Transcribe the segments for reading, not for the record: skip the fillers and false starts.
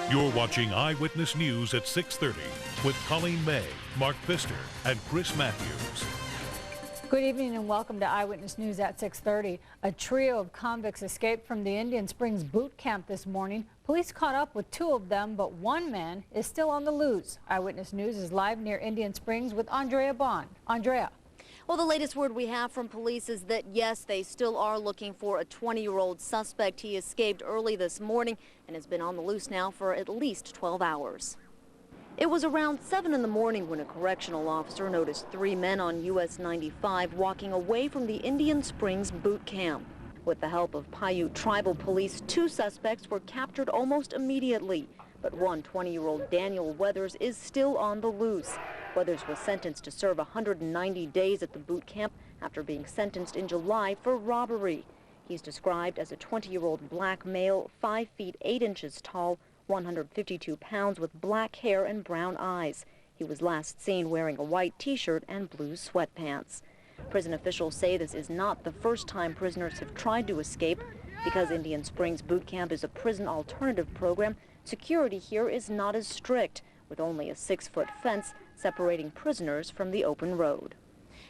You're watching Eyewitness News at 6:30 with Colleen May, Mark Pfister, and Chris Maathuis. Good evening and welcome to Eyewitness News at 6:30. A trio of convicts escaped from the Indian Springs boot camp this morning. Police caught up with two of them, but one man is still on the loose. Eyewitness News is live near Indian Springs with Andrea Bond. Andrea. Well, the latest word we have from police is that, yes, they still are looking for a 20-year-old suspect. He escaped early this morning and has been on the loose now for at least 12 hours. It was around 7 in the morning when a correctional officer noticed 3 men on US 95 walking away from the Indian Springs boot camp. With the help of Paiute tribal police, 2 suspects were captured almost immediately. But one 20-year-old Daniel Weathers is still on the loose. Weathers was sentenced to serve 190 days at the boot camp after being sentenced in July for robbery. He's described as a 20-year-old black male, 5 feet 8 inches tall, 152 pounds with black hair and brown eyes. He was last seen wearing a white t-shirt and blue sweatpants. Prison officials say this is not the first time prisoners have tried to escape. Because Indian Springs boot camp is a prison alternative program, security here is not as strict, with only a 6-foot fence separating prisoners from the open road.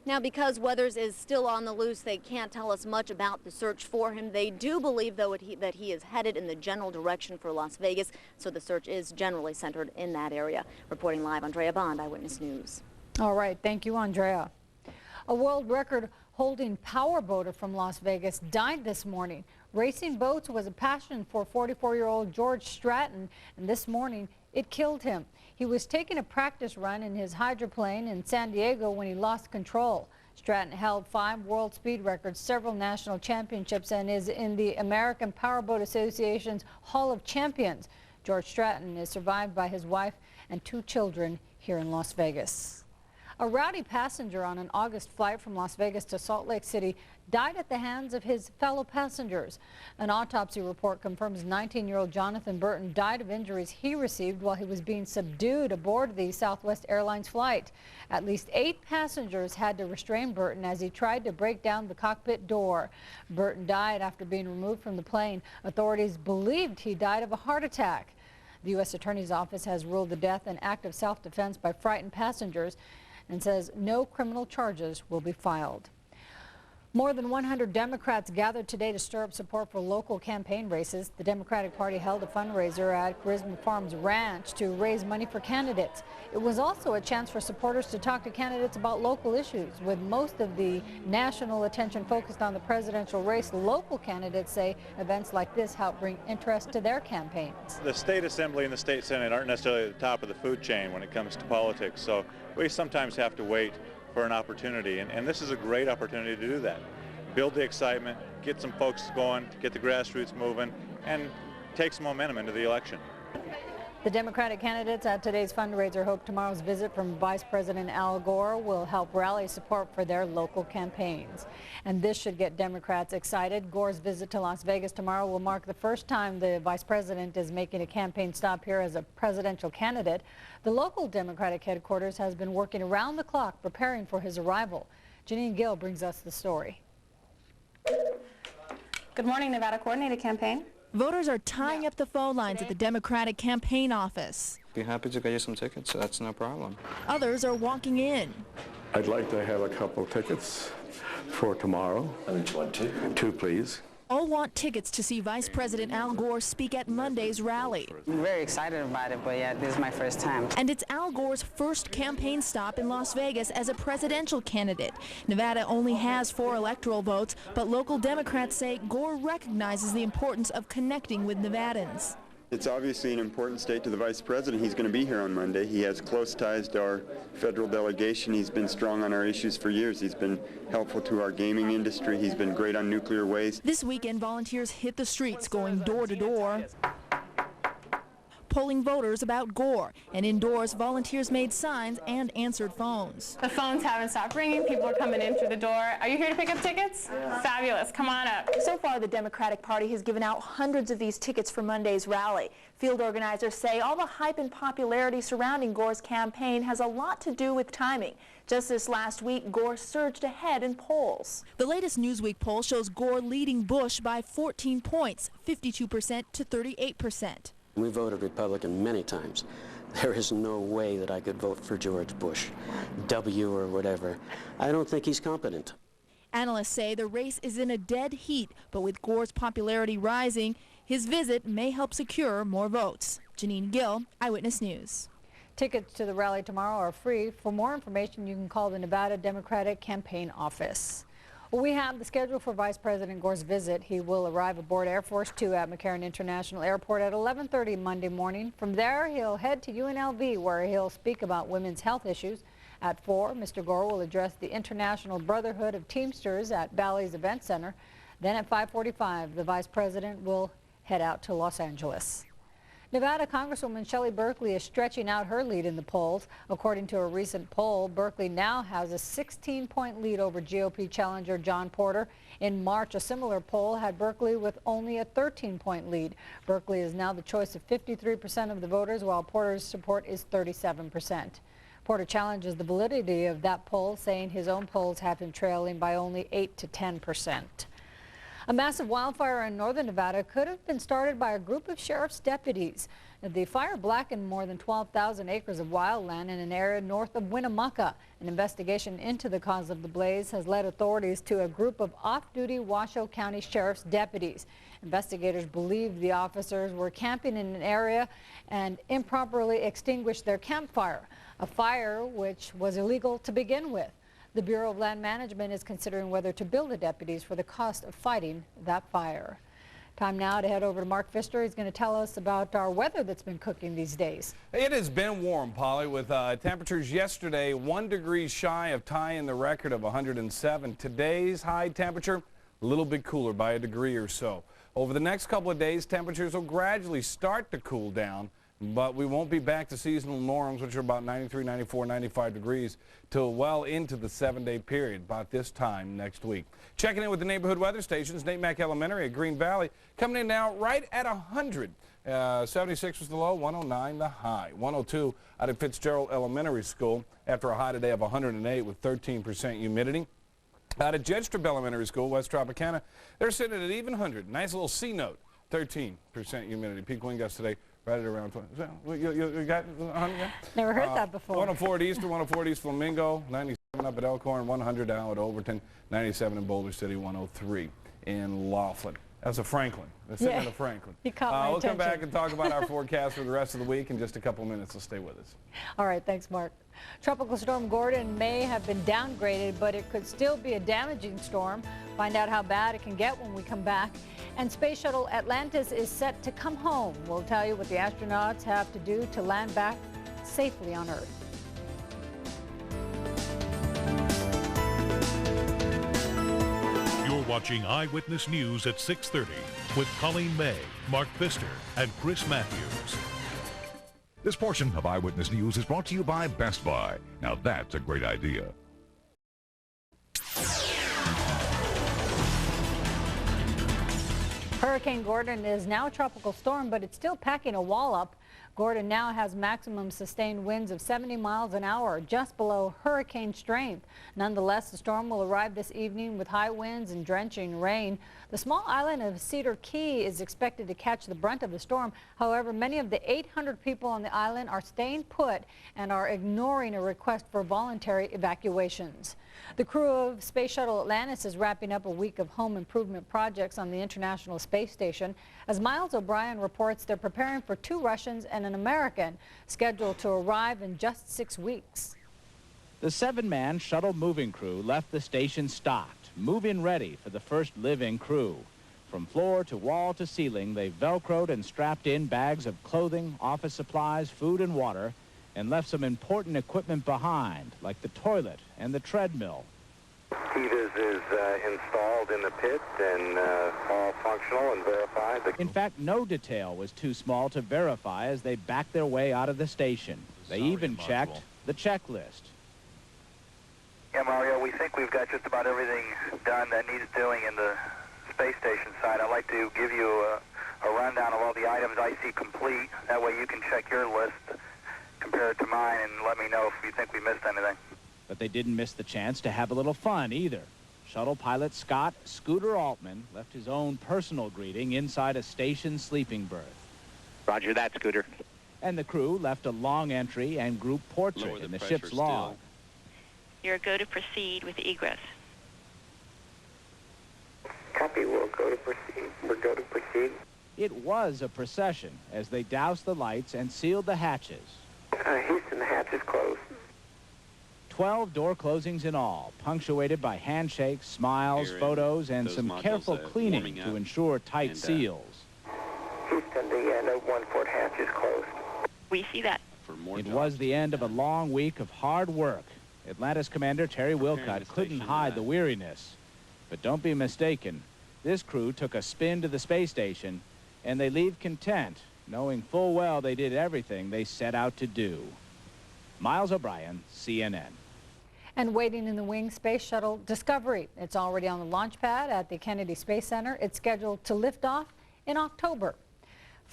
Now, because Weathers is still on the loose, they can't tell us much about the search for him. They do believe, though, that he is headed in the general direction for Las Vegas, so the search is generally centered in that area. Reporting live, Andrea Bond, Eyewitness News. All right, thank you, Andrea. A world record holding powerboater from Las Vegas died this morning. Racing boats was a passion for 44-year-old George Stratton, and this morning it killed him. He was taking a practice run in his hydroplane in San Diego when he lost control. Stratton held 5 world speed records, several national championships, and is in the American Powerboat Association's Hall of Champions. George Stratton is survived by his wife and 2 children here in Las Vegas. A rowdy passenger on an August flight from Las Vegas to Salt Lake City died at the hands of his fellow passengers. An autopsy report confirms 19-year-old Jonathan Burton died of injuries he received while he was being subdued aboard the Southwest Airlines flight. At least 8 passengers had to restrain Burton as he tried to break down the cockpit door. Burton died after being removed from the plane. Authorities believed he died of a heart attack. The U.S. Attorney's Office has ruled the death an act of self-defense by frightened passengers and says no criminal charges will be filed. More than 100 Democrats gathered today to stir up support for local campaign races. The Democratic Party held a fundraiser at Charisma Farms Ranch to raise money for candidates. It was also a chance for supporters to talk to candidates about local issues. With most of the national attention focused on the presidential race, local candidates say events like this help bring interest to their campaigns. The state assembly and the state senate aren't necessarily at the top of the food chain when it comes to politics, so we sometimes have to wait for an opportunity, and this is a great opportunity to do that. Build the excitement, get some folks going, get the grassroots moving, and take some momentum into the election. The Democratic candidates at today's fundraiser hope tomorrow's visit from Vice President Al Gore will help rally support for their local campaigns. And this should get Democrats excited. Gore's visit to Las Vegas tomorrow will mark the first time the Vice President is making a campaign stop here as a presidential candidate. The local Democratic headquarters has been working around the clock preparing for his arrival. Janine Gill brings us the story. Good morning, Nevada Coordinated Campaign. Voters are tying up the phone lines at the Democratic campaign office. Be happy to get you some tickets, so that's no problem. Others are walking in. I'd like to have a couple tickets for tomorrow. Which one, 2? 2, please. All want tickets to see Vice President Al Gore speak at Monday's rally. I'm very excited about it, but yeah, this is my first time. And it's Al Gore's first campaign stop in Las Vegas as a presidential candidate. Nevada only has 4 electoral votes, but local Democrats say Gore recognizes the importance of connecting with Nevadans. It's obviously an important state to the Vice President. He's going to be here on Monday. He has close ties to our federal delegation. He's been strong on our issues for years. He's been helpful to our gaming industry. He's been great on nuclear waste. This weekend, volunteers hit the streets going door to door, polling voters about Gore. And indoors, volunteers made signs and answered phones. The phones haven't stopped ringing. People are coming in through the door. Are you here to pick up tickets? Yeah. Fabulous. Come on up. So far, the Democratic Party has given out hundreds of these tickets for Monday's rally. Field organizers say all the hype and popularity surrounding Gore's campaign has a lot to do with timing. Just this last week, Gore surged ahead in polls. The latest Newsweek poll shows Gore leading Bush by 14 points, 52% to 38%. We voted Republican many times. There is no way that I could vote for George Bush, W or whatever. I don't think he's competent. Analysts say the race is in a dead heat, but with Gore's popularity rising, his visit may help secure more votes. Janine Gill, Eyewitness News. Tickets to the rally tomorrow are free. For more information, you can call the Nevada Democratic Campaign Office. We have the schedule for Vice President Gore's visit. He will arrive aboard Air Force 2 at McCarran International Airport at 11:30 Monday morning. From there, he'll head to UNLV, where he'll speak about women's health issues. At 4, Mr. Gore will address the International Brotherhood of Teamsters at Bally's Event Center. Then at 5:45, the Vice President will head out to Los Angeles. Nevada Congresswoman Shelley Berkley is stretching out her lead in the polls. According to a recent poll, Berkley now has a 16-point lead over GOP challenger John Porter. In March, a similar poll had Berkley with only a 13-point lead. Berkley is now the choice of 53% of the voters, while Porter's support is 37%. Porter challenges the validity of that poll, saying his own polls have him trailing by only 8 to 10%. A massive wildfire in northern Nevada could have been started by a group of sheriff's deputies. The fire blackened more than 12,000 acres of wildland in an area north of Winnemucca. An investigation into the cause of the blaze has led authorities to a group of off-duty Washoe County Sheriff's deputies. Investigators believe the officers were camping in an area and improperly extinguished their campfire, a fire which was illegal to begin with. The Bureau of Land Management is considering whether to bill the deputies for the cost of fighting that fire. Time now to head over to Mark Pfister. He's going to tell us about our weather that's been cooking these days. It has been warm, Polly, with temperatures yesterday 1 degree shy of tying the record of 107. Today's high temperature, a little bit cooler by a degree or so. Over the next couple of days, temperatures will gradually start to cool down, but we won't be back to seasonal norms, which are about 93, 94, 95 degrees, till well into the 7-day period, about this time next week. Checking in with the neighborhood weather stations, Nate Mack Elementary at Green Valley, coming in now right at 100. 76 was the low, 109 the high. 102 out at Fitzgerald Elementary School after a high today of 108 with 13% humidity. Out at Jedstrup Elementary School, West Tropicana, they're sitting at an even 100. Nice little C note, 13% humidity. Peak wind gusts today right at around 20. You got 100? Yeah? Never heard that before. 104 at Easter, 104 at East Flamingo, 97 up at Elkhorn, 100 down at Overton, 97 in Boulder City, 103 in Laughlin. That's a Franklin. That's sitting at a Franklin. You caught my We'll attention. come back and talk about our forecast for the rest of the week in just a couple minutes, so stay with us. All right, thanks, Mark. Tropical storm Gordon may have been downgraded, but it could still be a damaging storm. Find out how bad it can get when we come back. And Space Shuttle Atlantis is set to come home. We'll tell you what the astronauts have to do to land back safely on Earth. You're watching Eyewitness News at 6:30 with Colleen May, Mark Pfister, and Chris Matthews. This portion of Eyewitness News is brought to you by Best Buy. Now that's a great idea. Hurricane Gordon is now a tropical storm, but it's still packing a wall up. Gordon now has maximum sustained winds of 70 miles an hour, just below hurricane strength. Nonetheless, the storm will arrive this evening with high winds and drenching rain. The small island of Cedar Key is expected to catch the brunt of the storm. However, many of the 800 people on the island are staying put and are ignoring a request for voluntary evacuations. The crew of Space Shuttle Atlantis is wrapping up a week of home improvement projects on the International Space Station. As Miles O'Brien reports, they're preparing for 2 Russians and an American, scheduled to arrive in just 6 weeks. The 7-man shuttle moving crew left the station stocked, move-in ready for the first living crew. From floor to wall to ceiling, they velcroed and strapped in bags of clothing, office supplies, food and water, and left some important equipment behind, like the toilet and the treadmill. Heaters is installed in the pit and all functional and verified. In fact, no detail was too small to verify as they backed their way out of the station. They even checked the checklist. Yeah, Mario, we think we've got just about everything done that needs doing in the space station side. I'd like to give you a rundown of all the items I see complete. That way you can check your list, compare it to mine, and let me know if you think we missed anything. But they didn't miss the chance to have a little fun either. Shuttle pilot Scott "Scooter" Altman left his own personal greeting inside a station sleeping berth. Roger that, Scooter. And the crew left a long entry and group portrait in the ship's log. You're go to proceed with egress. Copy, we'll go to proceed. We'll go to proceed. It was a procession as they doused the lights and sealed the hatches. Houston, the hatch is closed. 12 door closings in all, punctuated by handshakes, smiles, photos, and some careful cleaning to ensure tight seals. Houston, the note 1 port hatch is closed. We see that. It was the end of a long week of hard work. Atlantis Commander Terry Wilcott couldn't hide the weariness. But don't be mistaken, this crew took a spin to the space station, and they leave content, knowing full well they did everything they set out to do. Miles O'Brien, CNN. And waiting in the wing, Space Shuttle Discovery. It's already on the launch pad at the Kennedy Space Center. It's scheduled to lift off in October.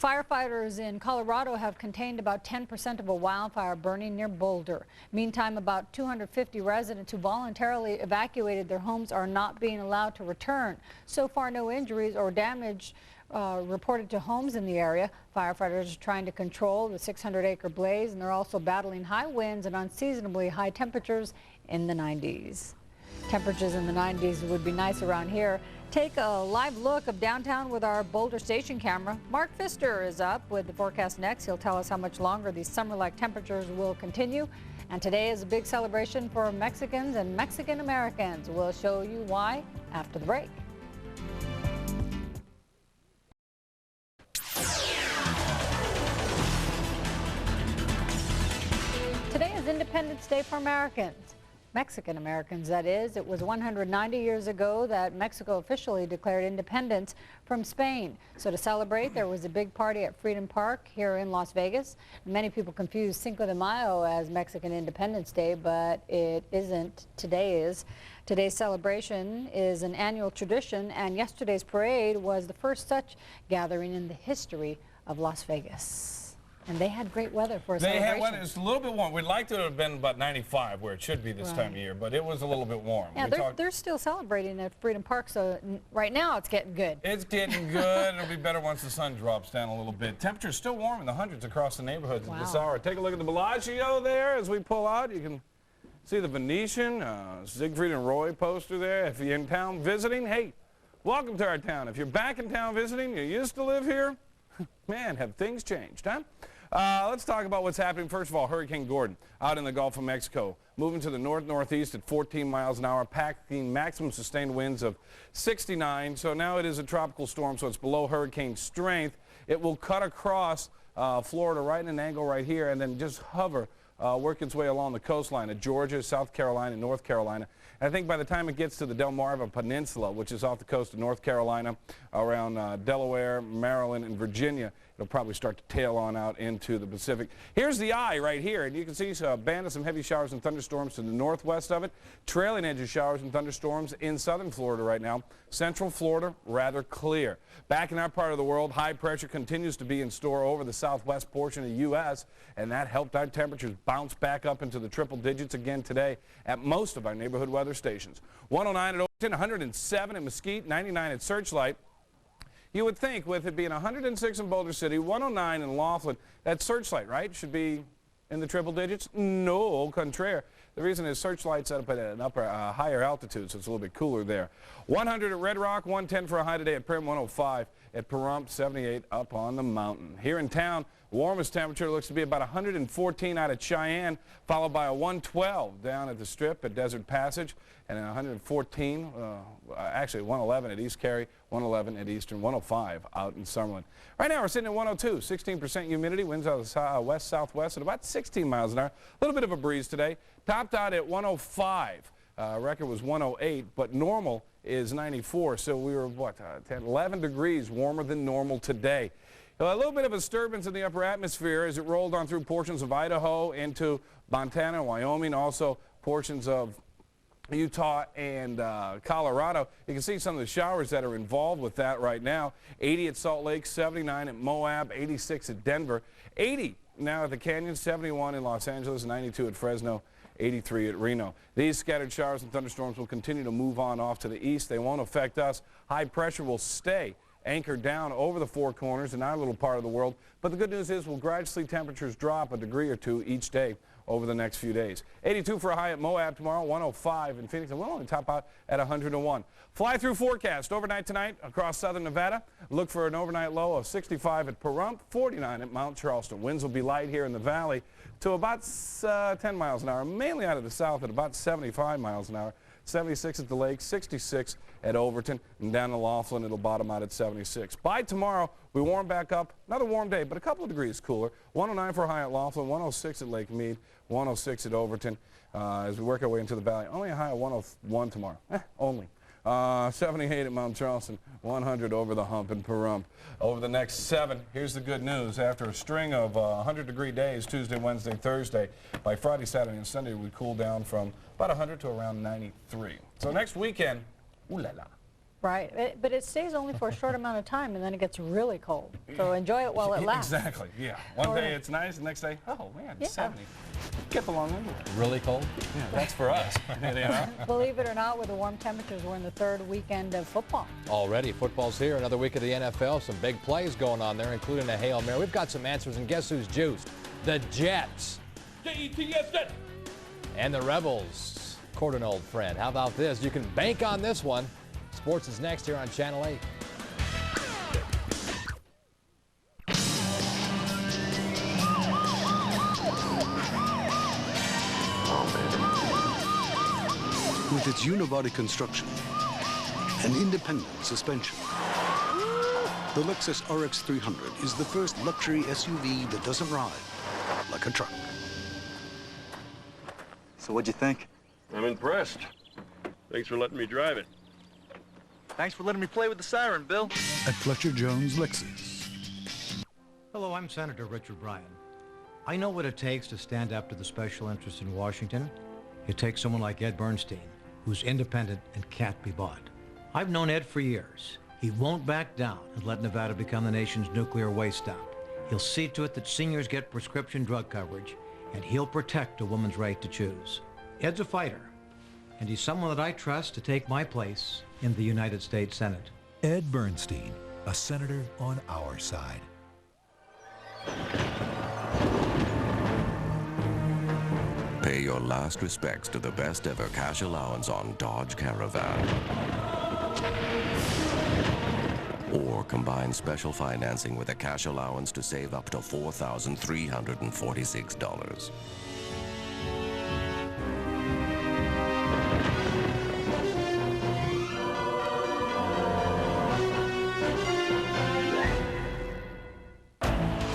Firefighters in Colorado have contained about 10% of a wildfire burning near Boulder. Meantime, about 250 residents who voluntarily evacuated their homes are not being allowed to return. So far, no injuries or damage reported to homes in the area. Firefighters are trying to control the 600-acre blaze, and they're also battling high winds and unseasonably high temperatures in the 90s. Temperatures in the 90s would be nice around here. Take a live look of downtown with our Boulder station camera. Mark Pfister is up with the forecast next. He'll tell us how much longer these summer-like temperatures will continue. And today is a big celebration for Mexicans and Mexican Americans. We'll show you why after the break. Today is Independence Day for Americans. Mexican Americans, that is. It was 190 years ago that Mexico officially declared independence from Spain. So to celebrate, there was a big party at Freedom Park here in Las Vegas. Many people confuse Cinco de Mayo as Mexican Independence Day, but it isn't. Today is. Today's celebration is an annual tradition, and yesterday's parade was the first such gathering in the history of Las Vegas. And they had great weather for a celebration. They had weather. It's a little bit warm. We'd like to have been about 95, where it should be this time of year, but it was a little bit warm. Yeah, they're still celebrating at Freedom Park, so right now it's getting good. It's getting good. It'll be better once the sun drops down a little bit. Temperature's still warm in the hundreds across the neighborhoods at this hour. Take a look at the Bellagio there as we pull out. You can see the Venetian, Siegfried and Roy poster there. If you're in town visiting, hey, welcome to our town. If you're back in town visiting, you used to live here, man, have things changed, huh? Let's talk about what's happening. First of all, Hurricane Gordon out in the Gulf of Mexico, moving to the north-northeast at 14 miles an hour, packing maximum sustained winds of 69. So now it is a tropical storm, so it's below hurricane strength. It will cut across Florida right in an angle right here and then just hover, work its way along the coastline of Georgia, South Carolina, North Carolina. And I think by the time it gets to the Delmarva Peninsula, which is off the coast of North Carolina, around Delaware, Maryland, and Virginia, it'll probably start to tail on out into the Pacific. Here's the eye right here, and you can see a band of some heavy showers and thunderstorms to the northwest of it. Trailing edge of showers and thunderstorms in southern Florida right now. Central Florida, rather clear. Back in our part of the world, high pressure continues to be in store over the southwest portion of the U.S., and that helped our temperatures bounce back up into the triple digits again today at most of our neighborhood weather stations. 109 at Overton, 107 at Mesquite, 99 at Searchlight. You would think with it being 106 in Boulder City, 109 in Laughlin, that Searchlight, right, should be in the triple digits? No, au contraire. The reason is Searchlight's set up at an higher altitude, so it's a little bit cooler there. 100 at Red Rock, 110 for a high today at Primm, 105 at Pahrump, 78 up on the mountain. Here in town, warmest temperature looks to be about 114 out at Cheyenne, followed by a 112 down at the Strip at Desert Passage, and a 114, actually 111 at East Cary, 111 at Eastern, 105 out in Summerlin. Right now we're sitting at 102, 16% humidity, winds out of the west-southwest at about 16 miles an hour. A little bit of a breeze today. Topped out at 105. Record was 108, but normal is 94, so we were, what, 10, 11 degrees warmer than normal today. A little bit of a disturbance in the upper atmosphere as it rolled on through portions of Idaho into Montana, Wyoming, also portions of Utah and Colorado. You can see some of the showers that are involved with that right now. 80 at Salt Lake, 79 at Moab, 86 at Denver, 80 now at the Canyon, 71 in Los Angeles, 92 at Fresno, 83 at Reno. These scattered showers and thunderstorms will continue to move on off to the east. They won't affect us. High pressure will stay anchored down over the Four Corners in our little part of the world. But the good news is we'll gradually see temperatures drop a degree or two each day over the next few days. 82 for a high at Moab tomorrow, 105 in Phoenix, and we'll only top out at 101. Fly-through forecast overnight tonight across southern Nevada. Look for an overnight low of 65 at Pahrump, 49 at Mount Charleston. Winds will be light here in the valley to about 10 miles an hour, mainly out of the south at about 75 miles an hour. 76 at the lake, 66 at Overton, and down in Laughlin it'll bottom out at 76. By tomorrow, we warm back up. Another warm day, but a couple of degrees cooler. 109 for a high at Laughlin, 106 at Lake Mead, 106 at Overton as we work our way into the valley. Only a high of 101 tomorrow. Only. 78 at Mount Charleston, 100 over the hump in Pahrump. Over the next 7, here's the good news. After a string of 100-degree days, Tuesday, Wednesday, Thursday, by Friday, Saturday, and Sunday, we cool down from about 100 to around 93. So next weekend, ooh la la. Right, but it stays only for a short amount of time, and then it gets really cold. So enjoy it while it lasts. Exactly, yeah. One day it's nice, the next day, oh man, it's 70. Get the long window. Really cold? Yeah, that's for us. Believe it or not, with the warm temperatures, we're in the 3rd weekend of football. Already, football's here. Another week of the NFL. Some big plays going on there, including a Hail Mary. We've got some answers, and guess who's juiced? The Jets. J-E-T-S. And the Rebels. Court an old friend. How about this? You can bank on this one. Sports is next here on Channel 8. With its unibody construction and independent suspension, the Lexus RX 300 is the first luxury SUV that doesn't ride like a truck. So what'd you think? I'm impressed. Thanks for letting me drive it. Thanks for letting me play with the siren, Bill. At Fletcher Jones Lexus. Hello, I'm Senator Richard Bryan. I know what it takes to stand up to the special interests in Washington. It takes someone like Ed Bernstein, who's independent and can't be bought. I've known Ed for years. He won't back down and let Nevada become the nation's nuclear waste dump. He'll see to it that seniors get prescription drug coverage, and he'll protect a woman's right to choose. Ed's a fighter, and he's someone that I trust to take my place in the United States Senate. Ed Bernstein, a senator on our side. Pay your last respects to the best ever cash allowance on Dodge Caravan. Or combine special financing with a cash allowance to save up to $4,346.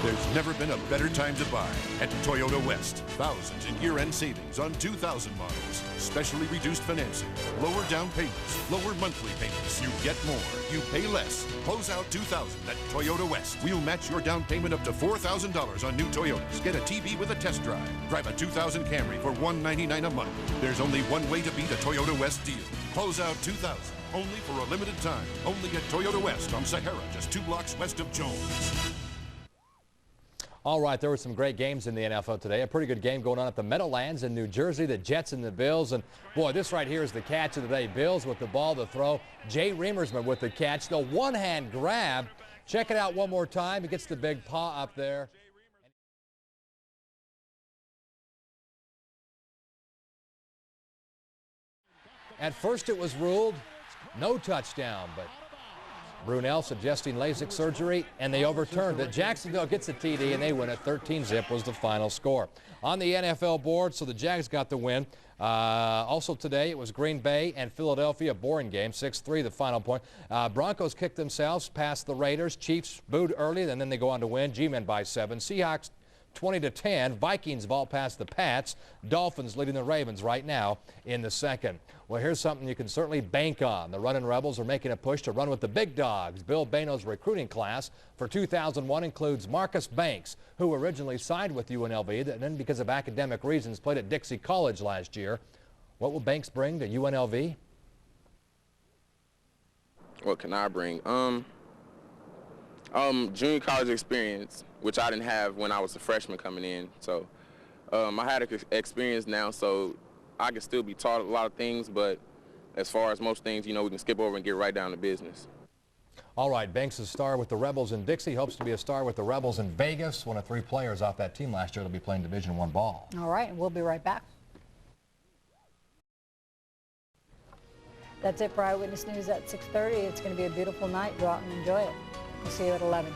There's never been a better time to buy at Toyota West. Thousands in year-end savings on 2000 models. Specially reduced financing, lower down payments, lower monthly payments. You get more, you pay less. Close out 2000 at Toyota West. We'll match your down payment up to $4,000 on new Toyotas. Get a TV with a test drive. Drive a 2000 Camry for $199 a month. There's only one way to beat a Toyota West deal. Close out 2000. Only for a limited time. Only at Toyota West on Sahara, just 2 blocks west of Jones. All right, there were some great games in the NFL today. A pretty good game going on at the Meadowlands in New Jersey, the Jets and the Bills. And, boy, this right here is the catch of the day. Bills with the ball to throw. Jay Remersman with the catch. The one-hand grab. Check it out one more time. He gets the big paw up there. At first it was ruled no touchdown, but Brunel suggesting LASIK surgery, and they overturned it. Jacksonville gets a TD, and they win it. 13-zip was the final score. On the NFL board, so the Jags got the win. Also today, it was Green Bay and Philadelphia. Boring game, 6-3 the final point. Broncos kicked themselves past the Raiders. Chiefs booed early, and then they go on to win. G-Men by 7. Seahawks 20-10. Vikings vault past the Pats. Dolphins leading the Ravens right now in the second. Well, here's something you can certainly bank on. The Runnin' Rebels are making a push to run with the big dogs. Bill Bano's recruiting class for 2001 includes Marcus Banks, who originally signed with UNLV, that then because of academic reasons played at Dixie College last year. What will Banks bring to UNLV? What can I bring? Junior college experience, which I didn't have when I was a freshman coming in. So I had experience now, so I can still be taught a lot of things, but as far as most things, you know, we can skip over and get right down to business. All right, Banks is a star with the Rebels in Dixie, hopes to be a star with the Rebels in Vegas. One of 3 players off that team last year that'll be playing Division I ball. All right, we'll be right back. That's it for Eyewitness News at 6:30. It's going to be a beautiful night. Go out and enjoy it. We'll see you at 11.